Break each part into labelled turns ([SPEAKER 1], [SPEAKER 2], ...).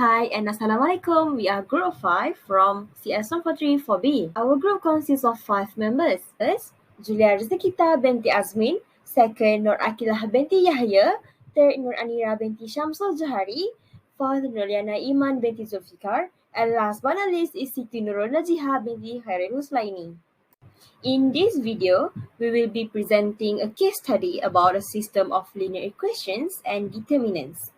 [SPEAKER 1] Hi and Assalamualaikum. We are Group of 5 from CS143 4B. Our group consists of 5 members. First, Julia Rizkita binti Azmin. Second, Nur Akilah binti Yahya. Third, Nur Anira binti Syamsul Johari. Fourth, Nurliana Iman binti Zulfikar. And last but not least is Siti Nurul Najiha binti Khairul Huslaini. In this video, we will be presenting a case study about a system of linear equations and determinants.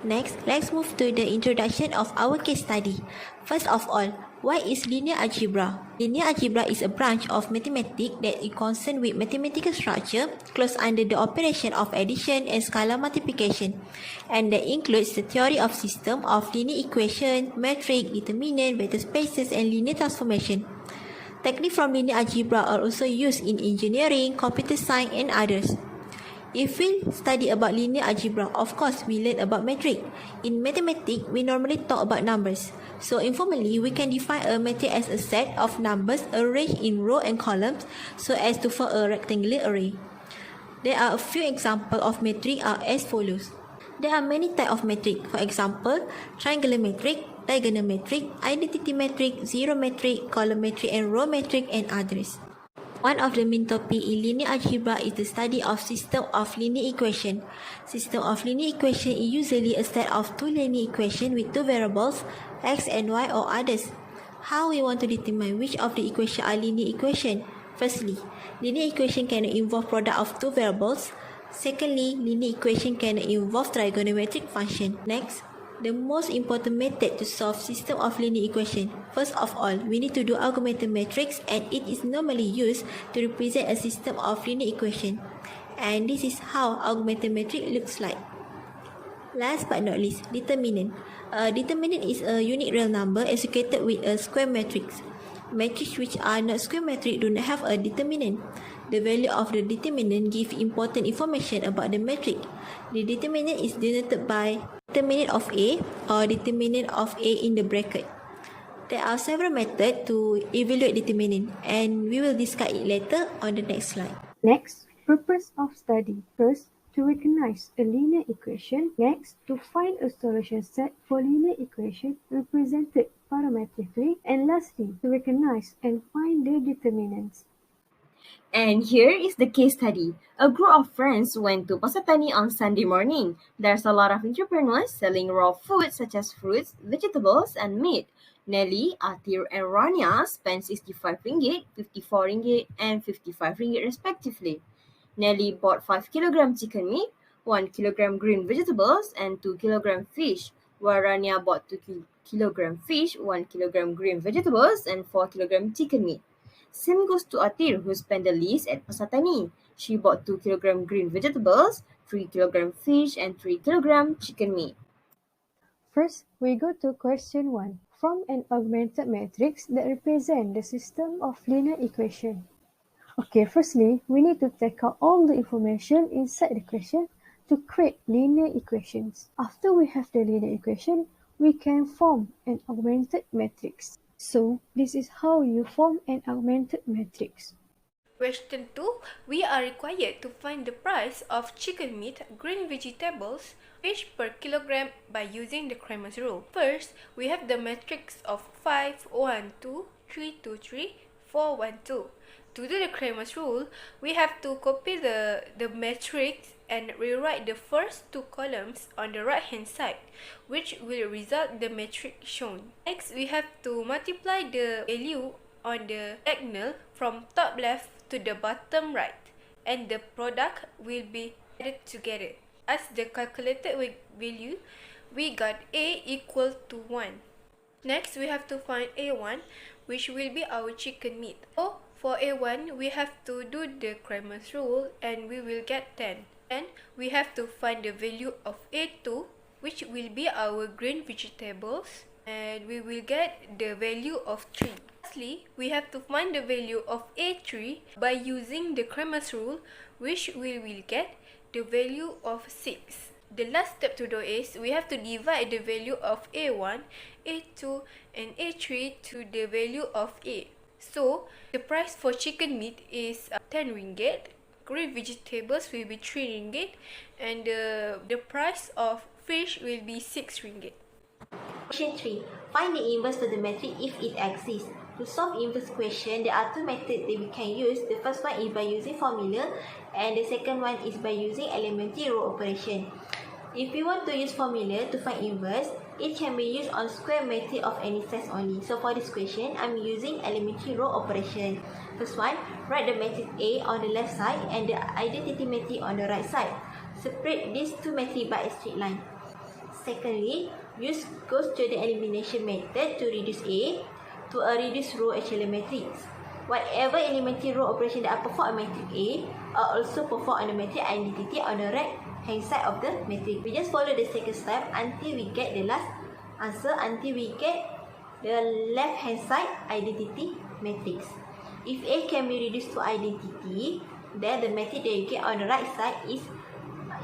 [SPEAKER 2] Next, let's move to the introduction of our case study. First of all, what is linear algebra? Linear algebra is a branch of mathematics that is concerned with mathematical structure close under the operation of addition and scalar multiplication, and that includes the theory of system of linear equation, matrix, determinant, vector spaces, and linear transformation. Techniques from linear algebra are also used in engineering, computer science, and others. If we study about linear algebra, of course, we learn about matrix. In mathematics, we normally talk about numbers. So informally, we can define a matrix as a set of numbers arranged in rows and columns so as to form a rectangular array. There are a few examples of matrix are as follows. There are many types of matrix. For example, triangular matrix, diagonal matrix, identity matrix, zero matrix, column matrix, and row matrix, and others. One of the main topics in linear algebra is the study of system of linear equation. System of linear equation is usually a set of two linear equations with two variables, x and y or others. How we want to determine which of the equations are linear equation? Firstly, linear equation cannot involve product of two variables. Secondly, linear equation cannot involve trigonometric function. Next, the most important method to solve system of linear equation. First of all, we need to do augmented matrix, and it is normally used to represent a system of linear equation. And this is how augmented matrix looks like. Last but not least, determinant. A determinant is a unique real number associated with a square matrix. Matrices which are not square matrix do not have a determinant. The value of the determinant gives important information about the matrix. The determinant is denoted by determinant of A or determinant of A in the bracket. There are several methods to evaluate determinant, and we will discuss it later on the next slide.
[SPEAKER 3] Next, purpose of study. First, to recognize a linear equation. Next, to find a solution set for linear equation represented parametrically. And lastly, to recognize and find the determinants.
[SPEAKER 1] And here is the case study. A group of friends went to Pasar Tani on Sunday morning. There's a lot of entrepreneurs selling raw food such as fruits, vegetables, and meat. Nelly, Atir, and Rania spent 65 ringgit, 54 ringgit, and 55 ringgit respectively. Nelly bought 5 kilogram chicken meat, 1 kilogram green vegetables, and 2 kilogram fish, while Rania bought 2 kilogram fish, 1 kilogram green vegetables, and 4 kilogram chicken meat. Same goes to Atir, who spent the least at Pasar Tani. She bought 2 kilogram green vegetables, 3 kilogram fish, and 3 kilogram chicken meat.
[SPEAKER 3] First, we go to question 1. From an augmented matrix that represents the system of linear equation. Okay, firstly, we need to take out all the information inside the question to create linear equations. After we have the linear equation, we can form an augmented matrix. So, this is how you form an augmented matrix.
[SPEAKER 4] Question 2. We are required to find the price of chicken meat, green vegetables, fish per kilogram by using the Cramer's rule. First, we have the matrix of 5, 1, 2, 3, 2, 3, 4, 1, 2. To do the Cramer's rule, we have to copy the matrix and rewrite the first two columns on the right hand side, which will result the matrix shown. Next, we have to multiply the value on the diagonal from top left to the bottom right, and the product will be added together. As the calculated value, we got A equal to 1. Next, we have to find A1, which will be our chicken meat. So, for A1, we have to do the Cramer's rule, and we will get 10. And we have to find the value of A2, which will be our green vegetables, and we will get the value of 3. Lastly, we have to find the value of A3 by using the Cramer's rule, which we will get the value of 6. The last step to do is we have to divide the value of A1, A2, and A3 to the value of A. So, the price for chicken meat is 10 ringgit, green vegetables will be 3 ringgit, and the price of fish will be 6 ringgit.
[SPEAKER 2] Question 3. Find the inverse to the matrix if it exists. To solve inverse question, there are two methods that we can use. The first one is by using formula, and the second one is by using elementary row operation. If we want to use formula to find inverse, it can be used on square matrix of any size only. So for this question, I'm using elementary row operation. First one, write the matrix A on the left side and the identity matrix on the right side. Separate these two matrices by a straight line. Secondly, use Gauss Jordan elimination method to reduce A to a reduced row echelon matrix. Whatever elementary row operation that are performed on matrix A are also performed on the matrix identity on the right hand side of the matrix. We just follow the second step until we get the last answer, until we get the left hand side identity matrix. If A can be reduced to identity, then the matrix that you get on the right side is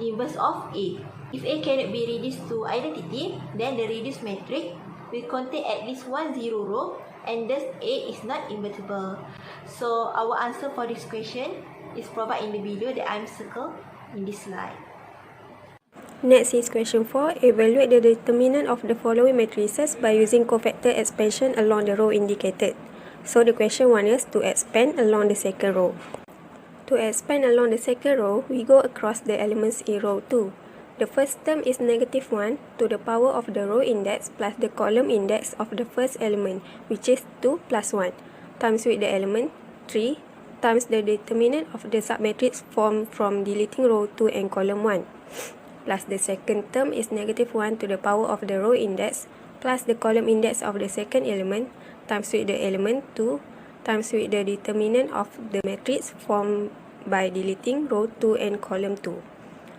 [SPEAKER 2] inverse of A. If A cannot be reduced to identity, then the reduced matrix will contain at least one zero row, and thus A is not invertible. So our answer for this question is provided in the video that I'm circled in this slide.
[SPEAKER 5] Next is question 4. Evaluate the determinant of the following matrices by using cofactor expansion along the row indicated. So the question 1 is to expand along the second row. To expand along the second row, we go across the elements in row 2. The first term is negative 1 to the power of the row index plus the column index of the first element, which is 2 plus 1, times with the element 3 times the determinant of the submatrix formed from deleting row 2 and column 1, plus the second term is negative 1 to the power of the row index plus the column index of the second element times with the element 2 times with the determinant of the matrix formed by deleting row 2 and column 2.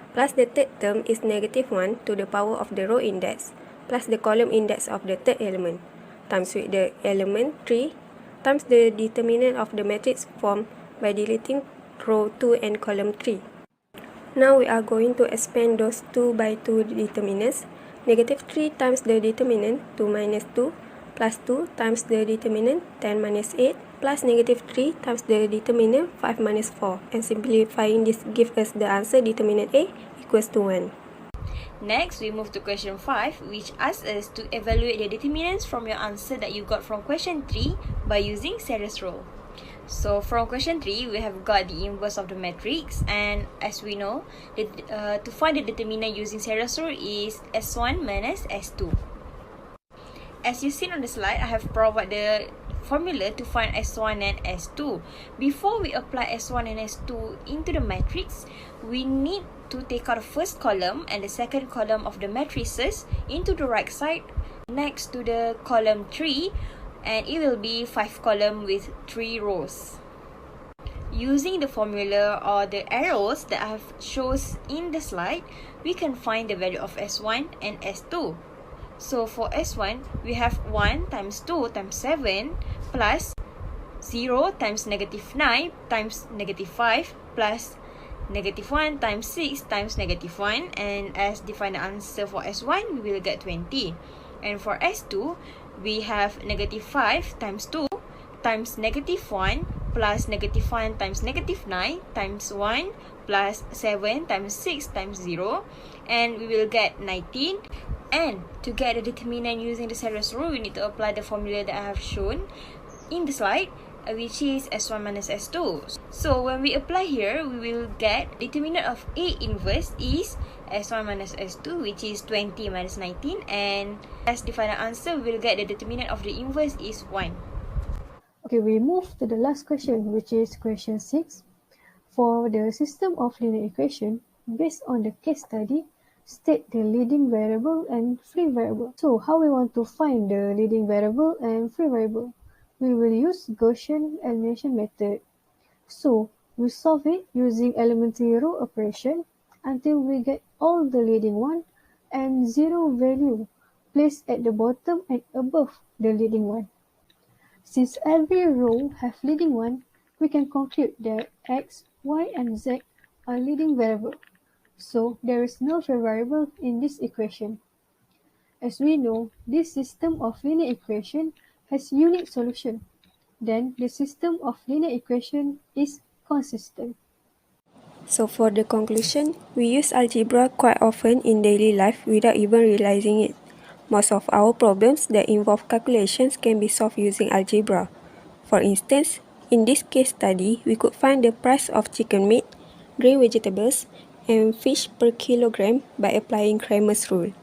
[SPEAKER 5] Plus the third term is negative 1 to the power of the row index plus the column index of the third element times with the element 3 times the determinant of the matrix formed by deleting row 2 and column 3. Now we are going to expand those 2 by 2 determinants. Negative 3 times the determinant 2 minus 2 plus 2 times the determinant 10 minus 8 plus negative 3 times the determinant 5 minus 4, and simplifying this gives us the answer determinant A equals to 1.
[SPEAKER 1] Next, we move to question 5, which asks us to evaluate the determinants from your answer that you got from question 3 by using series rule. So from question 3, we have got the inverse of the matrix, and as we know, to find the determinant using series rule is S1 minus S2. As you seen on the slide, I have provided the formula to find S1 and S2. Before we apply S1 and S2 into the matrix, we need to take out the first column and the second column of the matrices into the right side next to the column 3, and it will be 5 column with 3 rows. Using the formula or the arrows that I have shown in the slide, we can find the value of S1 and S2. So for S1, we have 1 times 2 times 7 plus 0 times negative 9 times negative 5 plus negative 1 times 6 times negative 1, and as define the answer for S1, we will get 20. And for S2, we have negative 5 times 2 times negative 1 plus negative 1 times negative 9 times 1 plus 7 times 6 times 0, and we will get 19. And to get the determinant using the series rule, we need to apply the formula that I have shown in the slide, which is S1 minus S2. So when we apply here, we will get determinant of A inverse is S1 minus S2, which is 20 minus 19, and as the final answer, we will get the determinant of the inverse is 1.
[SPEAKER 3] Okay, we move to the last question, which is question 6. For the system of linear equation, based on the case study, state the leading variable and free variable. So how we want to find the leading variable and free variable? We will use Gaussian elimination method. So we solve it using elementary row operation until we get all the leading one and zero value placed at the bottom and above the leading one. Since every row have leading one, we can conclude that x, y, and z are leading variable. So there is no free variable in this equation. As we know, this system of linear equation has unique solution. Then the system of linear equation is consistent.
[SPEAKER 5] So for the conclusion, we use algebra quite often in daily life without even realizing it. Most of our problems that involve calculations can be solved using algebra. For instance, in this case study, we could find the price of chicken meat, green vegetables, and fish per kilogram by applying Cramer's rule.